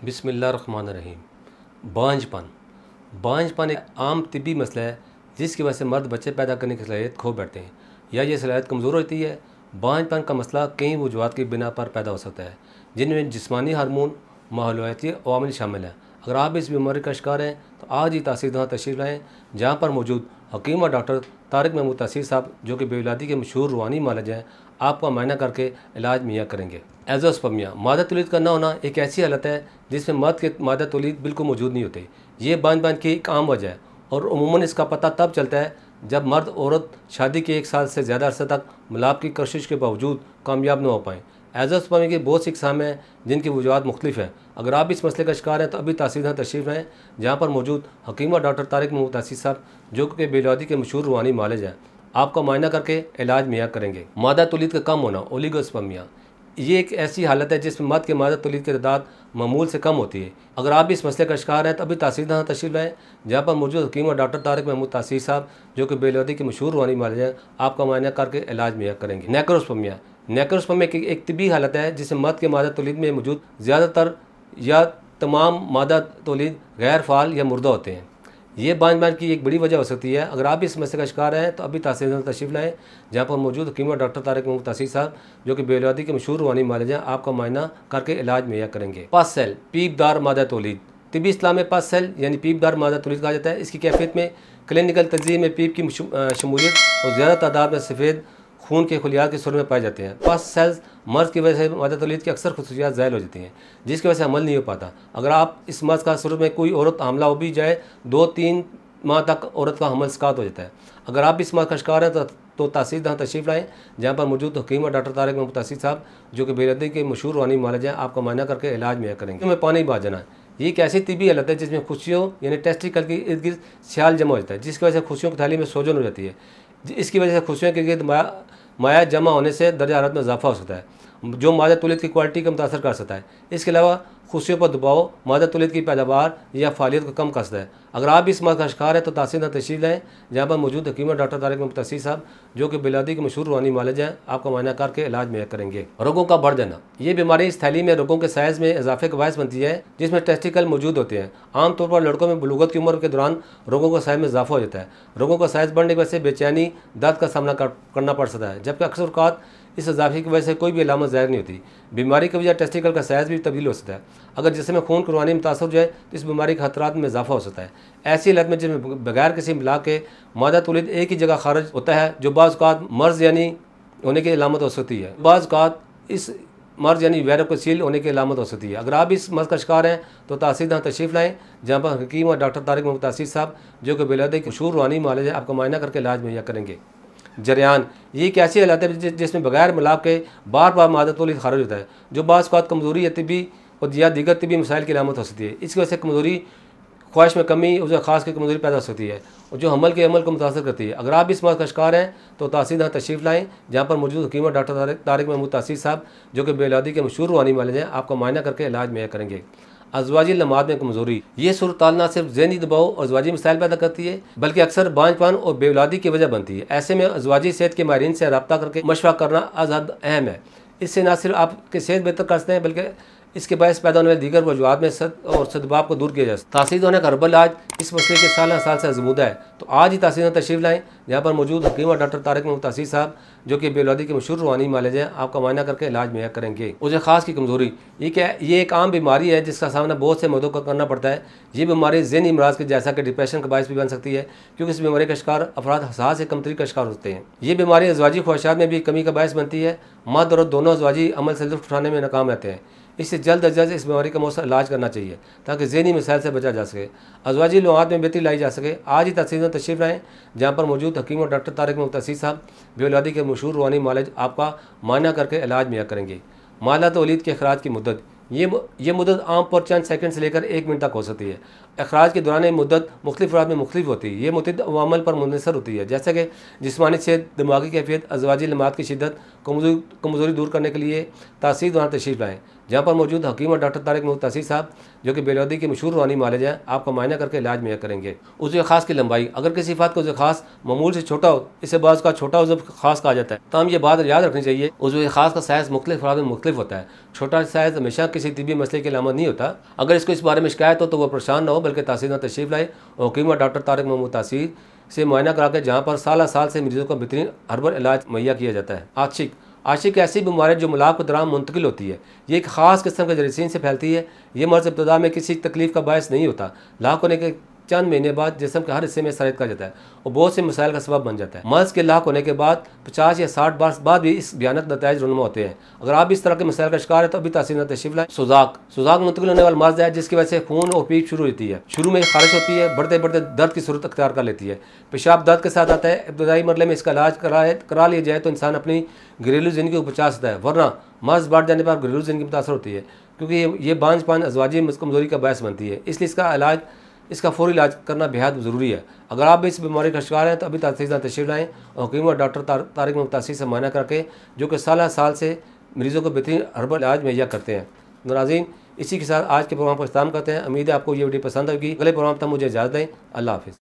बिस्मिल्लाहिर्रहमानिर्रहीम। बांझपन बांझपन एक आम तिब्बी मसला है जिसकी वजह से मर्द बच्चे पैदा करने की सलाहियत खो बैठते हैं या ये सलाहियत कमज़ोर होती है। बांझपन का मसला कई वजूहात की बिना पर पैदा हो सकता है, जिनमें जिस्मानी हार्मोन, माहौलियाती अवामिल शामिल हैं। अगर आप इस बीमारी का शिकार हैं तो आज ही तासीरदहाँ तशरीफ़ लाएँ, जहाँ पर मौजूद हकीम और डॉक्टर तारिक महमूद तासीर साहब, जो कि बेवलादी के मशहूर रूहानी मालिज हैं, आपका मायना करके इलाज मुहैया करेंगे। एज़ोस्पर्मिया मादा तौलीद का न होना एक ऐसी हालत है जिसमें मर्द के मादा तौलीद बिल्कुल मौजूद नहीं होते। ये बांझपन की एक आम वजह है और उमूमन इसका पता तब चलता है जब मर्द औरत शादी के 1 साल से ज़्यादा अरसे तक मिलाप की कोशिश के बावजूद कामयाब न हो पाएँ। एज़ोस्पर्मिया की बहुत सी इकसाम हैं जिनकी वजूहात मुख्तलिफ हैं। अगर आप इस मसले का शिकार हैं तो अभी तासीरदहाँ तशरीफ़ लाएँ, जहाँ पर मौजूद हकीम और डॉक्टर तारिक महमूद तासीर साहब, जो कि बेवलादी के मशहूर रूहानी मालिज हैं, आपका मायना करके इलाज मुहैया करेंगे। मादा तौलीद का कम होना, ओलिगोस्पर्मिया, ये एक ऐसी हालत है जिसमें मर्द के मादा तौलीद की तादाद मामूल से कम होती है। अगर आप इस मसले का शिकार हैं तो अभी तासीरदहाँ तशरीफ़ लाएँ, जहाँ पर मौजूद हकीम और डॉक्टर तारिक महमूद तासीर साहब, जो कि बेवलादी के मशहूर रूहानी मालिज हैं, आपका मायना करके इलाज मुहैया करेंगे। नेक्रोस्पर्मिया नेक्रोस्पर्मिया एक तिब्बी हालत है जिसमें मर्द के मादा तौलीद में मौजूद ज़्यादातर या तमाम मादा तौलीद गैर फ़ाल या मुर्दा होते हैं। ये बांझपन की एक बड़ी वजह हो सकती है। अगर आप इस मसले का शिकार हैं तो अभी तासीरदहाँ तशरीफ़ लाएँ, जहाँ पर मौजूद हकीम और डॉक्टर तारिक महमूद तासीर साहब, जो कि बेवलादी के मशहूर रूहानी मालिज हैं, आपका मायना करके इलाज मुहैया करेंगे। पस सेल पीपदार मादा तौलीद, तिब्बी इस्लाम में पस सेल यानी पीपदार मादा तौलीद कहा जाता है। इसकी कैफियत में क्लिनिकल तज्ज़ीह में पीप की शमूलियत और ज़्यादा तादाद में सफ़ेद खून के खलियात के सूरत में पाए जाते हैं। पस सेल्स मर्ज की वजह से मादा तौलीद की अक्सर खसूसियात ज़ायल हो जाती हैं, जिसकी वजह से अमल नहीं हो पाता। अगर आप इस मर्ज का सूरत में कोई औरत हमला हो भी जाए, 2-3 माह तक औरत का हमल स्कात हो जाता है। अगर आप इस मर्ज का शिकार हैं तो तासीरदहाँ तशरीफ़ लाएँ, जहाँ पर मौजूद हकीम और डॉक्टर तारिक महमूद तासीर साहब, जो कि बेवलादी के मशहूर रूहानी मालिज हैं, आपका मायना करके इलाज मुहैया करेंगे। में पानी बहा जाना, ये एक ऐसी तिब्बी हालत है जिसमें खुशियों यानी टेस्टिकल के इर्द गिर्द स्याल जमा हो जाता है, जिसकी वजह से खुशियों की थैली में सोजन हो जाती है। इसकी वजह से खुशियों के गिर्द माया जमा होने से दर्जा हरारत में इजाफा हो सकता है, जो मादा तौलीद की क्वालिटी को मुतासर कर सकता है। इसके अलावा खुशियों पर दबाव मादा तौलीद की पैदावार या फालियत को कम कर सकता है। अगर आप इस मर्ज का शिकार है तो तासीरदहाँ तशरीफ़ लाएँ, जहाँ पर मौजूद हकीम और डॉक्टर तारिक महमूद तासीर साहब, जो कि बेवलादी के मशहूर रूहानी मालिज हैं, आपका मायना करके इलाज मुहैया करेंगे। रोगों का बढ़ जाना, ये बीमारी इस थैली में रोगों के साइज़ में इजाफे का बायस बनती है, जिसमें टेस्टिकल मौजूद होते हैं। आमतौर पर लड़कों में बलूगत की उम्र के दौरान रोगों का साइज़ में इजाफा हो जाता है। रोगों का साइज़ बढ़ने की वजह से बेचैनी, दर्द का सामना करना पड़ सकता है, जबकि अक्सर औक़ात इस इजाफे की वजह से कोई भी अलामत ज़ाहिर नहीं होती। बीमारी की वजह टेस्टिकल का साइज़ भी तब्दील हो सकता है। अगर जिसम में खून की रवानी मुतासर हो जाए तो इस बीमारी के खतरात में इजाफा हो सकता है। ऐसी हालत में जिसमें बगैर किसी मिला के मादा तौलीद एक ही जगह खारिज होता है, जो बाज़ औक़ात मर्ज़ यानी होने की अलामत हो सकती है। बाज़ औक़ात इस मर्ज़ यानी वैरोकोसील होने की अलामत हो सकती है। अगर आप इस मर्ज़ का शिकार हैं तो तासीरदहाँ तशरीफ़ लाएँ, जहाँ पर हकीम और डॉक्टर तारिक महमूद तासीर साहब, जो कि बेवलादी के मशहूर रूहानी मालिज हैं, आपका मायना करके इलाज मुहैया करेंगे। जरियान, ये एक ऐसी हालत है जिसमें बगैर मिलाप के बार बार मादा तौलीद खारिज होता है, जो बाज़ औक़ात कमज़ोरी या तिब्बी और या दीगर तिब्बी मसाइल की अलामत हो सकती है। इसकी वजह से कमज़ोरी, ख्वाहिश में कमी, उसे ख़ास की कमज़ोरी पैदा हो सकती है और जो हमल के अमल को मुतासर करती है। अगर आप इस मर्ज़ का शिकार हैं तो तासीरदहाँ तशरीफ़ लाएँ, जहाँ पर मौजूद हकीम और डॉक्टर तारिक महमूद तासीर साहब, जो कि बेवलादी के मशहूर रूहानी मालिज हैं, आपका मायना करके इलाज मुहैया करेंगे। अज़वाजी लम्हात में कमज़ोरी, ये सूरत न सिर्फ ज़हनी दबाव और अज़वाजी मसाइल पैदा करती है, बल्कि अक्सर बांझपन और बेवलादी की वजह बनती है। ऐसे में अज़वाजी सेहत के माहिरीन से रब्ता करके मशवरा करना अज़हद अहम है। इससे न सिर्फ आपकी सेहत बेहतर कर सकते हैं, बल्कि इसके बायस पैदा होने वाली दीगर वजूहात में सदबाब को दूर किया जा सकता है। तासीरदहाँ का हर्बल इलाज इस मसले के साल से आज़मूदा है, तो आज ही तासीरदहाँ तशरीफ़ लाएँ, जहाँ पर मौजूद हकीम और डॉक्टर तारिक महमूद तासीर साहब, जो कि बेवलादी के मशहूर रूहानी मालिज हैं, आपका मायना करके इलाज मुहैया करेंगे। उसे ख़ास की कमज़ोरी, ये एक आम बीमारी है जिसका सामना बहुत से मर्दों को करना पड़ता है। ये बीमारी ज़हनी अमराज़ के जैसा कि डिप्रेशन का बायस भी बन सकती है, क्योंकि इस बीमारी का शिकार अफराद हसास या कमतरी का शिकार होते हैं। ये बीमारी अज़वाजी ख्वाहिशात में भी कमी का बायस बनती है। मर्द और दोनों अज़वाजी अमल से लुत्फ़ उठाने में नाकाम रहते हैं। इससे जल्द अज जल्द इस बीमारी का मौसर इलाज करना चाहिए, ताकि ज़हनी मसाइल से बचा जा सके, अज़वाजी लुआत में बेहतरी लाई जा सके। आज ही तासीरदहाँ तशरीफ़ लाएँ, जहाँ पर मौजूद हकीम और डॉक्टर तारिक महमूद तासीर साहब, बेवलादी के मशहूर रूहानी मालिज, आपका मायना करके इलाज मुहैया करेंगे। मादा तौलीद के अखराज की मुद्दत, ये मुद्दत आम पर चंद सेकंड से लेकर 1 मिनट तक हो सकती है। अखराज के दौरान मुद्दत मुख्तलिफ अफराद में मुख्तलिफ होती है। ये मुतअद्दिद अवामिल पर मुनहसर होती है, जैसे कि जिस्मानी सेहत, दिमागी कैफियत, अज़वाजी लम्हात की शिद्दत। कमज़ोरी दूर करने के लिए तासीरदहाँ तशरीफ़ लाएँ, जहाँ पर मौजूद हकीम और डॉक्टर तारिक महमूद तासीर साहब, जो कि बेलौदी के मशहूर रूहानी मालिज हैं, आपका मुआयना करके इलाज मुहैया करेंगे। उज़्व ख़ास की लंबाई, अगर किसी फ़र्द का उज़्व ख़ास मामूल से छोटा हो, इसे बाज़ का छोटा उज़्व ख़ास कहा जाता है। तो हम ये बात याद रखनी चाहिए, उज़्व ख़ास का साइज़ मुख्तलिफ अफराद में मुख्तलिफ होता है। छोटा साइज़ हमेशा किसी तिबी मसले की अलामत नहीं होता। अगर इसको इस बारे में शिकायत हो तो वह परेशान ना हो, बल्कि तहसील तशरीफ़ लाए और हकीम और डॉक्टर तारिक महमूद तासीर से मुआयना करा के, जहाँ पर साल साल से मरीज़ों को बेहतरीन हर्बल इलाज मुहैया किया जाता है। आशिक ऐसी बीमारी जो मुलाक़ के दौरान मुंतकिल होती है। ये एक ख़ास किस्म के जरासीम से फैलती है। ये मर्ज़ इब्तदा में किसी तकलीफ़ का बायस नहीं होता। लाक होने के चंद महीने बाद जिस्म के हर हिस्से में सरायत का जाता है और बहुत से मसाइल का सबब बन जाता है। मर्ज़ के लाक होने के बाद 50 या 60 बार बाद भी इस भयानक नताइज रूनुमा होते हैं। अगर आप इस तरह के मसाइल का शिकार है तो अभी तहसील तशरीफ़ लाएं। सुजाक मुंतकिल होने वाला मर्ज़ है, जिसकी वजह से खून और पीप शुरू होती है। शुरू में खारिश होती है, बढ़ते बढ़ते दर्द की सूरत अख्तियार कर लेती है। पेशाब दर्द के साथ आता है। इब्तदाई मरहले में इसका इलाज करा लिया जाए तो इंसान अपनी घरेलू ज़िंदगी को बचा सकता है, वरना मर्ज़ बढ़ जाने पर घरेलू ज़िंदगी मुतासर होती है, क्योंकि ये बांझपन अज़वाजी कमज़ोरी का बायस बनती है। इसलिए इसका फ़ौरी इलाज करना बेहद ज़रूरी है। अगर आप भी इस बीमारी का शिकार हैं तो अभी तहसील तशरीफ़ लाएँ और हकीम और डॉक्टर तारिक महमूद तासीर से मुआयना करके, जो कि साल साल से मरीज़ों को बेहतरीन हर्बल इलाज मुहैया करते हैं। नाज़रीन, इसी के साथ आज के प्रोग्राम को इख्तिताम करते हैं। उम्मीद है आपको ये वीडियो पसंद होगी। अगले प्रोग्राम तक मुझे इजाज़त दें। अल्लाह हाफ़िज़।